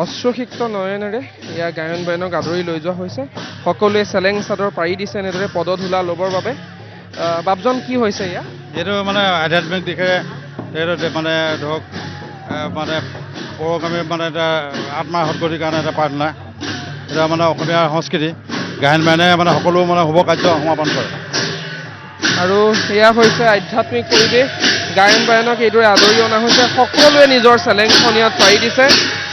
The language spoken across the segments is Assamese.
অশ্ৰুসিক্ত নয়নেৰে ইয়াৰ গায়ন বায়নক আদৰি লৈ যোৱা হৈছে। সকলোৱে চেলেং চাদৰ পাৰি দিছে এনেদৰে পদধূলা ল'বৰ বাবে। বাপজন কি হৈছে এয়া? এইটো মানে আধ্যাত্মিক দিশে এইটো মানে ধৰক মানে পৰকামী মানে এটা আত্মাৰ সদ্গতিৰ কাৰণে এটা প্ৰাৰ্থনা। এটা মানে অসমীয়া সংস্কৃতি গায়ন বায়নে মানে সকলো মানে শুভ কাৰ্য সমাপন কৰে। আৰু সেয়া হৈছে আধ্যাত্মিক পৰিৱেশ। গায়ন বায়নক এইদৰে আদৰি অনা হৈছে। সকলোৱে নিজৰ চেলেংখন ইয়াত পাৰি দিছে।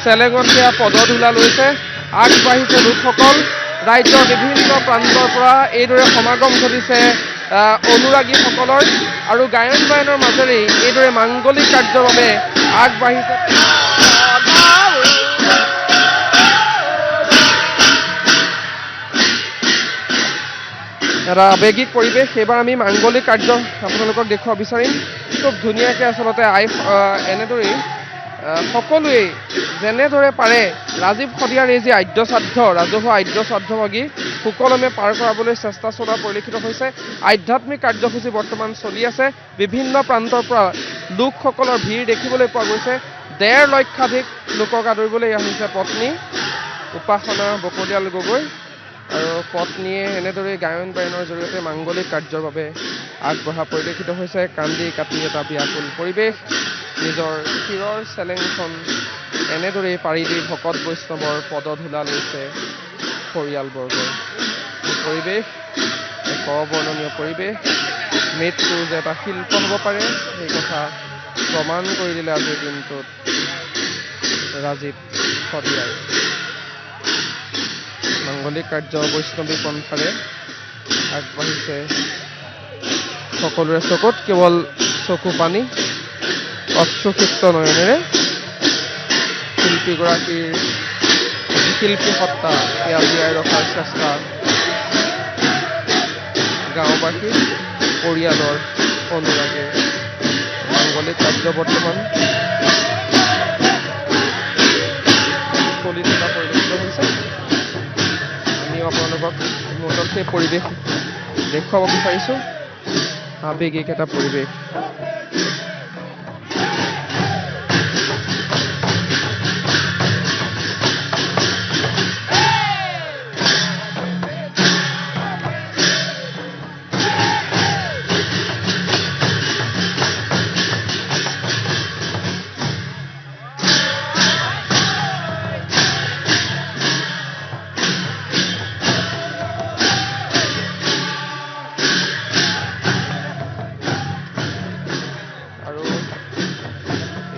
চেলেঙত সেয়া পদধূলা লৈছে। আগবাঢ়িছে লোকসকল। ৰাজ্যৰ বিভিন্ন প্ৰান্তৰ পৰা এইদৰে সমাগম ঘটিছে অনুৰাগীসকলৰ। আৰু গায়ন বায়নৰ মাজেৰেই এইদৰে মাংগলিক কাৰ্যৰ বাবে আগবাঢ়িছে। এটা আৱেগিক পৰিৱেশ। এইবাৰ আমি মাংগলিক কাৰ্য আপোনালোকক দেখুৱাব বিচাৰিম। খুব ধুনীয়াকৈ আচলতে এনেদৰেই সকলোৱেই যেনেদৰে পাৰে ৰাজীৱ শদিয়াৰ এই যি আদ্যশ্ৰাদ্ধ ৰাজহুৱা আদ্যশ্ৰাদ্ধভাগী সুকলমে পাৰ কৰাবলৈ চেষ্টা চলোৱা পৰিলক্ষিত হৈছে। আধ্যাত্মিক কাৰ্যসূচী বৰ্তমান চলি আছে। বিভিন্ন প্ৰান্তৰ পৰা লোকসকলৰ ভিৰ দেখিবলৈ পোৱা গৈছে। ১.৫ লক্ষাধিক লোকক আদৰিবলৈ আহিছে পত্নী উপাসনা বকলিয়াল গগৈ। আৰু পত্নীয়ে এনেদৰে গায়ন বায়নৰ জৰিয়তে মাংগলিক কাৰ্যৰ বাবে আগবঢ়া পৰিলক্ষিত হৈছে। কান্দি কাটি এটা ব্যাকুল পৰিৱেশ। নিজৰ শিৰৰ চেলেংখন এনেদৰেই পাৰি দি ভকত বৈষ্ণৱৰ পদধূলা লৈছে পৰিয়ালবৰ্গই। এই পৰিৱেশ এক অবৰ্ণনীয় পৰিৱেশ। মৃত্যু যে এটা শিল্প হ'ব পাৰে সেই কথা প্ৰমাণ কৰি দিলে আজিৰ দিনটোত ৰাজীৱ শদিয়াই। মাংগলিক কাৰ্য বৈষ্ণৱী পন্থাৰে আগবাঢ়িছে। সকলোৰে চকুত কেৱল চকু পানী। অশ্ৰুসিক্ত নয়নেৰে শিল্পীগৰাকীৰ শিল্পী সত্তা সেয়া জীয়াই ৰখাৰ চেষ্টা গাঁওবাসী পৰিয়ালৰ অনুৰাগীৰ। মাংগলিক কাৰ্য বৰ্তমান চলি থকা পৰিলক্ষিত হৈছে। আমিও আপোনালোকক মুহূৰ্তত সেই পৰিৱেশ দেখুৱাব বিচাৰিছোঁ। আৱেগিক এটা পৰিৱেশ।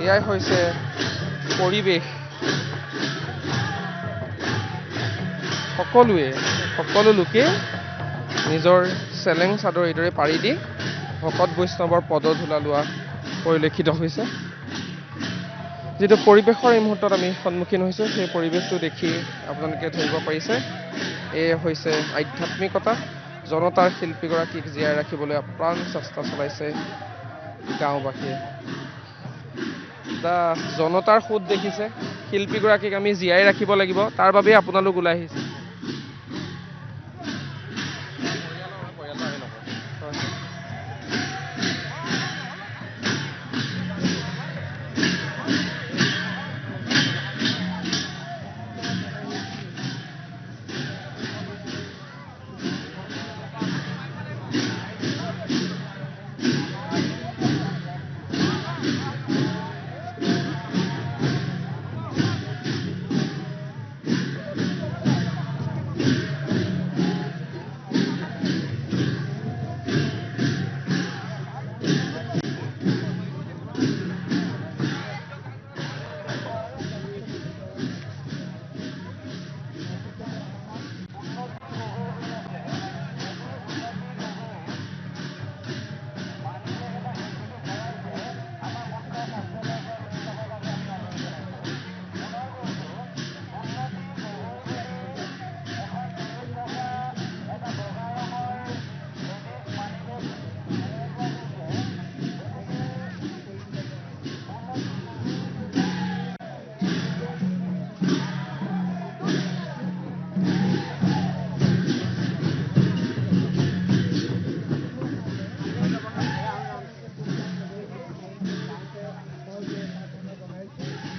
এয়াই হৈছে পৰিৱেশ। সকলো লোকে নিজৰ চেলেং চাদৰ এইদৰে পাৰি দি ভকত বৈষ্ণৱৰ পদধূলা লোৱা পৰিলক্ষিত হৈছে। যিটো পৰিৱেশৰ এই মুহূৰ্তত আমি সন্মুখীন হৈছোঁ সেই পৰিৱেশটো দেখি আপোনালোকে ধৰিব পাৰিছে এয়ে হৈছে আধ্যাত্মিকতা। জনতাৰ শিল্পীগৰাকীক জীয়াই ৰাখিবলৈ আপ্ৰাণ চেষ্টা চলাইছে গাঁওবাসীয়ে। জনতাৰ সোঁত দেখিছে। শিল্পীগৰাকীক আমি জীয়াই ৰাখিব লাগিব, তাৰ বাবেই আপোনালোক ওলাই আহিছে।